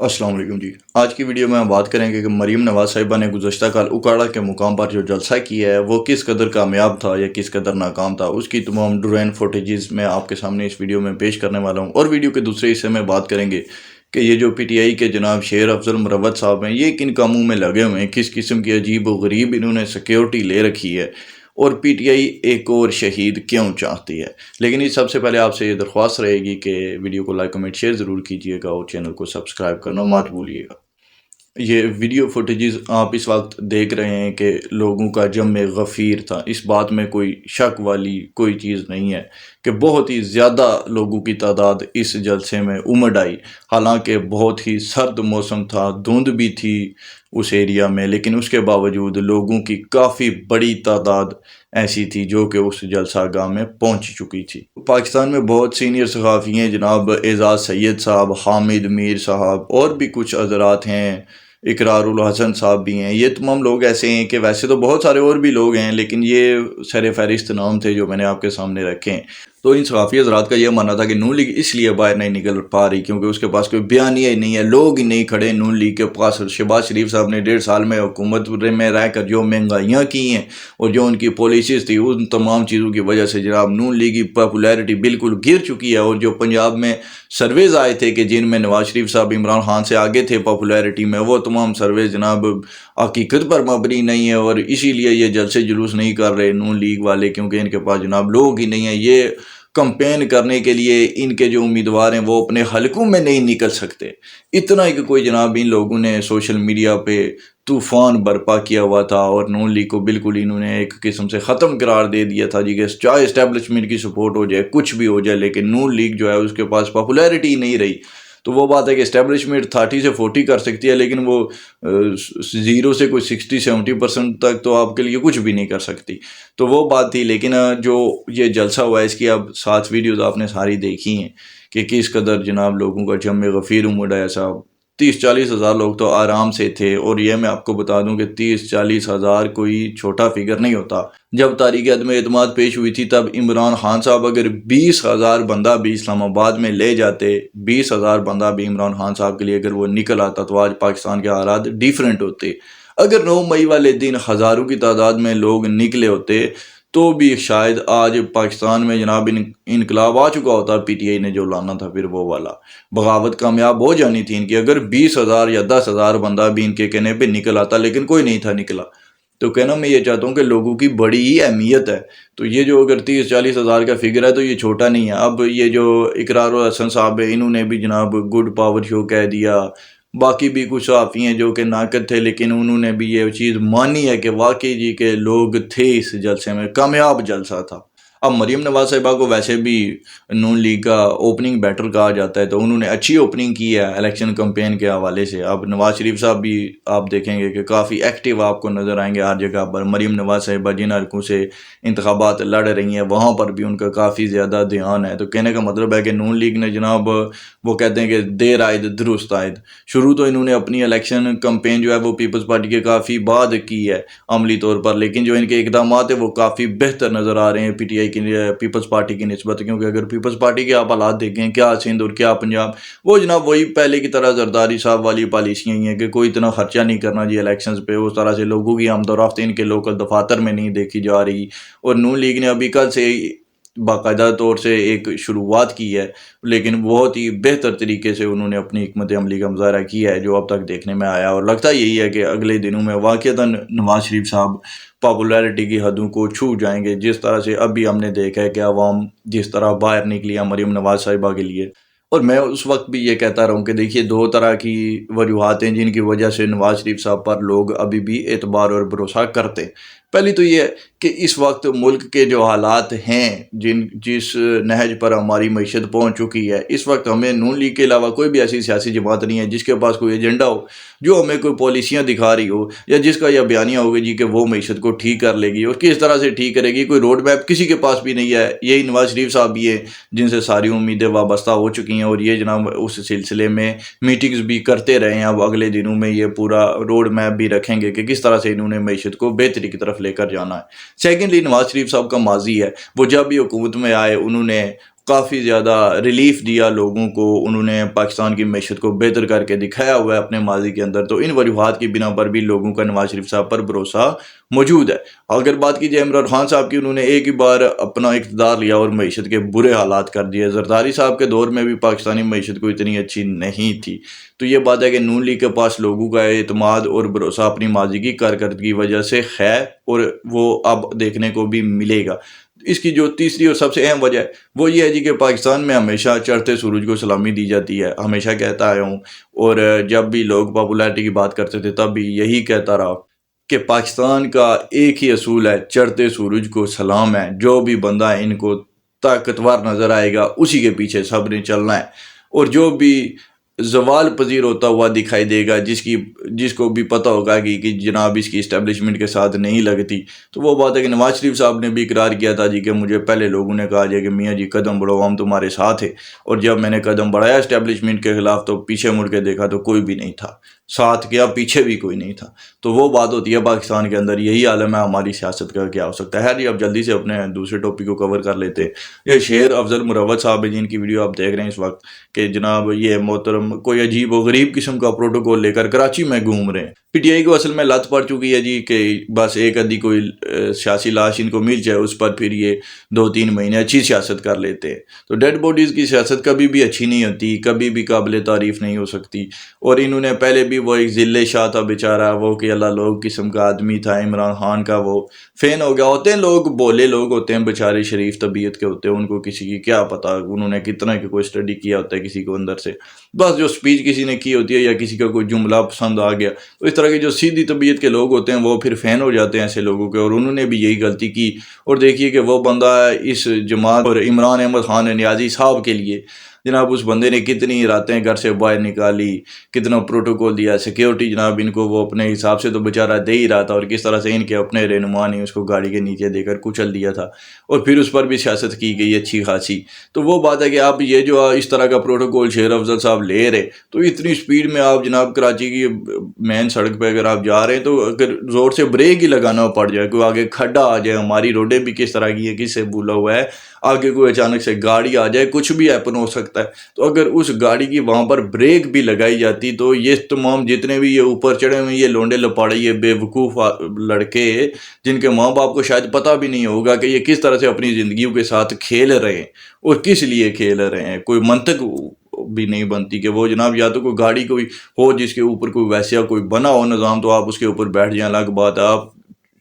अस्सलाम वालेकुम जी। आज की वीडियो में हम बात करेंगे कि मरीम नवाज साहिबा ने गुज़श्ता कल उकाड़ा के मुकाम पर जो जलसा किया है वो किस कदर कामयाब था या किस कदर नाकाम था। उसकी तमाम ड्रोन फुटेजेस मैं आपके सामने इस वीडियो में पेश करने वाला हूँ। और वीडियो के दूसरे हिस्से में बात करेंगे कि ये जो PTI के जनाब शेर अफजल मुरवत साहब हैं, ये किन कामों में लगे हुए हैं, किस किस्म की अजीब व गरीब इन्होंने सिक्योरिटी ले रखी है, और PTI एक और शहीद क्यों चाहती है। लेकिन इस सबसे पहले आपसे ये दरख्वास्त रहेगी कि वीडियो को लाइक कमेंट शेयर ज़रूर कीजिएगा और चैनल को सब्सक्राइब करना मत भूलिएगा। ये वीडियो फुटेजेस आप इस वक्त देख रहे हैं कि लोगों का जम गफ़ीर था। इस बात में कोई शक वाली कोई चीज़ नहीं है कि बहुत ही ज़्यादा लोगों की तादाद इस जलसे में उमड़ आई। हालांकि बहुत ही सर्द मौसम था, धुंध भी थी उस एरिया में, लेकिन उसके बावजूद लोगों की काफ़ी बड़ी तादाद ऐसी थी जो कि उस जलसा गाह में पहुंच चुकी थी। पाकिस्तान में बहुत सीनियर सहाफ़ी हैं, जनाब एजाज़ सैयद साहब, हामिद मीर साहब और भी कुछ हज़रात हैं, इकरारुल हसन साहब भी हैं। ये तमाम लोग ऐसे हैं कि वैसे तो बहुत सारे और भी लोग हैं, लेकिन ये सर फहरिस्त नाम थे जो मैंने आपके सामने रखे हैं। तो इन सहाफ़ी हज़रात का यह मानना था कि नून लीग इसलिए बाहर नहीं निकल पा रही क्योंकि उसके पास कोई बयानिया ही नहीं है, लोग ही नहीं खड़े नून लीग के पास। शहबाज शरीफ साहब ने 1.5 साल में हुकूमत में रह कर जो महंगाइयाँ की हैं और जो उनकी पॉलिसीज़ थी, उन तमाम चीज़ों की वजह से जनाब नून लीग की पॉपुलैरिटी बिल्कुल गिर चुकी है। और जो पंजाब में सर्वेज़ आए थे कि जिनमें नवाज शरीफ साहब इमरान खान से आगे थे पॉपुलैरिटी में, वो तमाम सर्वेज जनाब हकीकत पर मबनी नहीं है। और इसीलिए ये जलसे जुलूस नहीं कर रहे नून लीग वाले, क्योंकि इनके पास जनाब लोग ही नहीं है। ये कंपेन करने के लिए इनके जो उम्मीदवार हैं वो अपने हलकों में नहीं निकल सकते। इतना ही कि कोई जनाब इन लोगों ने सोशल मीडिया पे तूफान बर्पा किया हुआ था और नून लीग को बिल्कुल इन्होंने एक किस्म से ख़त्म करार दे दिया था जी कि चाहे इस्टेब्लिशमेंट की सपोर्ट हो जाए, कुछ भी हो जाए, लेकिन नून लीग जो है उसके पास पॉपुलैरिटी ही नहीं रही। तो वो बात है कि इस्टेब्लिशमेंट 30 से 40 कर सकती है, लेकिन वो 0 से कोई 60-70% तक तो आपके लिए कुछ भी नहीं कर सकती। तो वो बात थी। लेकिन जो ये जलसा हुआ है इसकी अब 7 वीडियोज़ आपने सारी देखी हैं कि किस कदर जनाब लोगों का जम गफ़ीर उमड़ आया साहब। 30-40 हज़ार लोग तो आराम से थे। और ये मैं आपको बता दूं कि 30-40 हज़ार कोई छोटा फिगर नहीं होता। जब तारीख अदम एतमाद पेश हुई थी तब इमरान खान साहब अगर 20,000 बंदा भी इस्लामाबाद में ले जाते, 20,000 बंदा भी इमरान खान साहब के लिए अगर वो निकल आता तो आज पाकिस्तान के हालात डिफरेंट होते। अगर 9 मई वाले दिन हज़ारों की तादाद में लोग निकले होते तो भी शायद आज पाकिस्तान में जनाब इनकलाब आ चुका होता। PTI ने जो लाना था फिर वो वाला बगावत कामयाब हो जानी थी इनकी, अगर 20,000 या 10,000 बंदा भी इनके कहने पे निकल आता, लेकिन कोई नहीं था निकला। तो कहना मैं ये चाहता हूँ कि लोगों की बड़ी ही अहमियत है। तो ये जो अगर 30-40 हज़ार का फिगर है तो ये छोटा नहीं है। अब ये जो इकरारुल हसन साहब है, इन्होंने भी जनाब गुड पावर शो कह दिया। बाकी भी कुछ सहाफ़ी हैं जो कि नाकद थे, लेकिन उन्होंने भी ये चीज़ मानी है कि वाकई जी के लोग थे इस जलसे में, कामयाब जलसा था। अब मरीम नवाज साहिबा को वैसे भी नून लीग का ओपनिंग बैटर कहा जाता है, तो उन्होंने अच्छी ओपनिंग की है इलेक्शन कैंपेन के हवाले से। अब नवाज शरीफ साहब भी आप देखेंगे कि काफ़ी एक्टिव आपको नज़र आएंगे हर जगह पर। मरीम नवाज साहिबा जिन हलकों से इंतखाबात लड़ रही हैं वहाँ पर भी उनका काफ़ी ज़्यादा ध्यान है। तो कहने का मतलब है कि नून लीग ने जनाब, वो कहते हैं कि देर आयद दुरुस्त आयद। शुरू तो इन्होंने अपनी इलेक्शन कैंपेन जो है वो पीपल्स पार्टी के काफ़ी बाद की है अमली तौर पर, लेकिन जो इनके इकदाम है वो काफ़ी बेहतर नज़र आ रहे हैं PTI पीपल्स पार्टी की निस्बत। क्योंकि अगर पीपल्स पार्टी के आप हालात देखें, क्या सिंध और क्या पंजाब, वो जनाब वही पहले की तरह जरदारी साहब वाली पॉलिसियाँ ही हैं कि कोई इतना खर्चा नहीं करना जी इलेक्शंस पे। उस तरह से लोगों की आमदोरफ्त इनके लोकल दफातर में नहीं देखी जा रही। और नून लीग ने अभी कल से बाकायदा तौर से एक शुरुआत की है, लेकिन बहुत ही बेहतर तरीके से उन्होंने अपनी हिकमत अमली का मुजाहरा किया है जो अब तक देखने में आया। और लगता यही है कि अगले दिनों में वाक़ईतन नवाज शरीफ साहब पॉपुलैरिटी की हदों को छू जाएंगे, जिस तरह से अभी हमने देखा है कि अवाम जिस तरह बाहर निकली है मरीम नवाज साहिबा के लिए। और मैं उस वक्त भी ये कहता रहूँ कि देखिए 2 तरह की वजूहात हैं जिनकी वजह से नवाज शरीफ साहब पर लोग अभी भी एतबार और भरोसा करते हैं। पहली तो ये कि इस वक्त मुल्क के जो हालात हैं, जिस नहज पर हमारी मईशत पहुँच चुकी है, इस वक्त हमें नून लीग के अलावा कोई भी ऐसी सियासी जमात नहीं है जिसके पास कोई एजेंडा हो, जो हमें कोई पॉलिसियाँ दिखा रही हो या जिसका यह बयानिया होगा जी कि वो मईशत को ठीक कर लेगी। और किस तरह से ठीक करेगी, कोई रोड मैप किसी के पास भी नहीं है। यही नवाज शरीफ साहब भी है जिनसे सारी उम्मीदें वाबस्ता हो चुकी हैं और ये जनाब उस सिलसिले में मीटिंग्स भी करते रहे हैं। अब अगले दिनों में ये पूरा रोड मैप भी रखेंगे कि किस तरह से इन्होंने मईशत को बेहतरी की तरफ लेकर जाना है। सेकेंडली नवाज शरीफ साहब का माजी है, वो जब भी हुकूमत में आए उन्होंने کافی زیادہ ریلیف دیا لوگوں کو، انہوں نے پاکستان کی معیشت کو بہتر کر کے دکھایا ہوا ہے اپنے ماضی کے اندر، تو ان وجوہات کی بنا پر بھی لوگوں کا نواز شریف صاحب پر بھروسہ موجود ہے۔ اگر بات کی جائے عمران خان صاحب کی، انہوں نے ایک ہی بار اپنا اقتدار لیا اور معیشت کے برے حالات کر دیے۔ زرداری صاحب کے دور میں بھی پاکستانی معیشت کو اتنی اچھی نہیں تھی، تو یہ بات ہے کہ نون لیگ کے پاس لوگوں کا اعتماد اور بھروسہ اپنی ماضی کی کارکردگی کی وجہ سے ہے، اور وہ اب دیکھنے کو بھی ملے گا۔ اس کی جو تیسری اور سب سے اہم وجہ ہے وہ یہ ہے جی کہ پاکستان میں ہمیشہ چڑھتے سورج کو سلامی دی جاتی ہے، ہمیشہ کہتا آیا ہوں، اور جب بھی لوگ پاپولیرٹی کی بات کرتے تھے تب بھی یہی کہتا رہا کہ پاکستان کا ایک ہی اصول ہے، چڑھتے سورج کو سلام ہے، جو بھی بندہ ان کو طاقتور نظر آئے گا اسی کے پیچھے سب نے چلنا ہے، اور جو بھی زوال پذیر ہوتا ہوا دکھائی دے گا، جس کو بھی پتہ ہوگا کہ جناب اس کی اسٹیبلشمنٹ کے ساتھ نہیں لگتی، تو وہ بات ہے کہ نواز شریف صاحب نے بھی اقرار کیا تھا جی کہ مجھے پہلے لوگوں نے کہا جی کہ میاں جی قدم بڑھاؤ، ہم تمہارے ساتھ ہیں، اور جب میں نے قدم بڑھایا اسٹیبلشمنٹ کے خلاف تو پیچھے مڑ کے دیکھا تو کوئی بھی نہیں تھا، ساتھ کیا پیچھے بھی کوئی نہیں تھا۔ تو وہ بات ہوتی ہے پاکستان کے اندر، یہی عالم ہے ہماری سیاست کا کیا ہو سکتا ہے۔ جی اب جلدی سے اپنے دوسرے ٹاپک کو کور کر لیتے ہیں۔ یہ شیر افضل مروت صاحب ہیں جن کی ویڈیو آپ دیکھ رہے ہیں اس وقت، کہ جناب یہ محترم کوئی عجیب و غریب قسم کا پروٹوکول لے کر کراچی میں گھوم رہے ہیں۔ پی ٹی آئی کو اصل میں لت پڑ چکی ہے جی کہ بس ایک ادھی کوئی سیاسی لاش ان کو مل جائے، اس پر پھر یہ 2-3 مہینے اچھی سیاست کر لیتے ہیں۔ تو ڈیڈ باڈیز کی سیاست کبھی بھی اچھی نہیں ہوتی، کبھی بھی قابل تعریف نہیں ہو سکتی، اور انہوں نے پہلے بھی وہ ایک ذلے شاہ تھا بیچارہ، وہ کہ اللہ لوگ قسم کا آدمی تھا، عمران خان کا وہ فین ہو گیا۔ ہوتے ہیں لوگ بولے لوگ ہوتے ہیں بیچارے، شریف طبیعت کے ہوتے ہیں، ان کو کسی کی کیا پتہ انہوں نے کتنا کہ کوئی اسٹڈی کیا ہوتا ہے کسی کو اندر سے، بس جو سپیچ کسی نے کی ہوتی ہے یا کسی کا کوئی جملہ پسند آ گیا، تو اس طرح کے جو سیدھی طبیعت کے لوگ ہوتے ہیں وہ پھر فین ہو جاتے ہیں ایسے لوگوں کے، اور انہوں نے بھی یہی غلطی کی۔ اور دیکھیے کہ وہ بندہ اس جماعت اور عمران احمد خان نیازی صاحب کے لیے جناب اس بندے نے کتنی راتیں گھر سے باہر نکالی، کتنا پروٹوکول دیا، سیکیورٹی جناب ان کو وہ اپنے حساب سے تو بیچارہ دے ہی رہا تھا، اور کس طرح سے ان کے اپنے رہنما نے اس کو گاڑی کے نیچے دے کر کچل دیا تھا، اور پھر اس پر بھی سیاست کی گئی اچھی خاصی۔ تو وہ بات ہے کہ آپ یہ جو اس طرح کا پروٹوکول شیر افضل صاحب لے رہے، تو اتنی سپیڈ میں آپ جناب کراچی کی مین سڑک پہ اگر آپ جا رہے ہیں تو اگر زور سے بریک ہی لگانا پڑ جائے، کوئی آگے کھڈا آ جائے، ہماری روڈیں بھی کس طرح کی ہے، کس سے بولا ہوا ہے، آگے کوئی اچانک سے گاڑی آ جائے، کچھ بھی ہیپن ہو سکتا ہے، تو اگر اس گاڑی کی وہاں پر بریک بھی لگائی جاتی تو یہ تمام جتنے بھی یہ اوپر چڑھے ہوئے یہ لونڈے لپاڑے، یہ بے وقوف لڑکے جن کے ماں باپ کو شاید پتہ بھی نہیں ہوگا کہ یہ کس طرح سے اپنی زندگیوں کے ساتھ کھیل رہے ہیں اور کس لیے کھیل رہے ہیں، کوئی منطق بھی نہیں بنتی کہ وہ جناب یا تو کوئی گاڑی کوئی ہو جس کے اوپر کوئی ویسا کوئی بنا ہو نظام تو آپ اس کے اوپر بیٹھ جائیں، الگ بات ہے آپ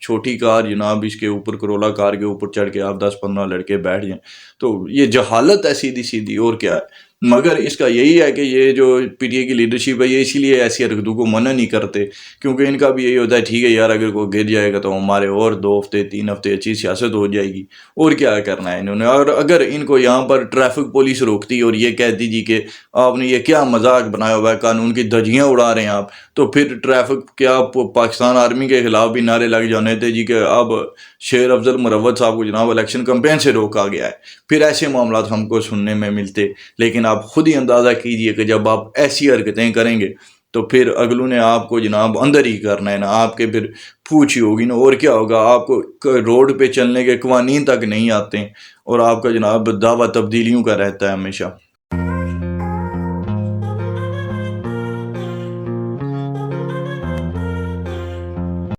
چھوٹی کار جناب اس کے اوپر کرولا کار کے اوپر چڑھ کے آپ 10-15 لڑکے بیٹھ جائیں، تو یہ جہالت ہے سیدھی سیدھی، اور کیا ہے۔ مگر اس کا یہی ہے کہ یہ جو پی ٹی آئی کی لیڈرشپ ہے یہ اسی لیے ایسی حرکتوں کو منع نہیں کرتے، کیونکہ ان کا بھی یہی ہوتا ہے ٹھیک ہے یار اگر کوئی گر جائے گا تو ہمارے اور 2 ہفتے 3 ہفتے اچھی سیاست ہو جائے گی، اور کیا کرنا ہے انہوں نے۔ اور اگر ان کو یہاں پر ٹریفک پولیس روکتی اور یہ کہتی جی کہ آپ نے یہ کیا مذاق بنایا ہوا ہے، قانون کی دھجیاں اڑا رہے ہیں آپ، تو پھر ٹریفک کیا پاکستان آرمی کے خلاف بھی نعرے لگ جانے تھے جی کہ اب شیر افضل مروت صاحب کو جناب الیکشن کمپین سے روکا گیا ہے، پھر ایسے معاملات ہم کو سننے میں ملتے۔ لیکن آپ خود ہی اندازہ کیجئے کہ جب آپ ایسی حرکتیں کریں گے تو پھر اگلوں نے آپ کو جناب اندر ہی کرنا ہے نا، آپ کے پھر پوچھ ہی ہوگی نا، اور کیا ہوگا، آپ کو روڈ پہ چلنے کے قوانین تک نہیں آتے، اور آپ کا جناب دعویٰ تبدیلیوں کا رہتا ہے ہمیشہ۔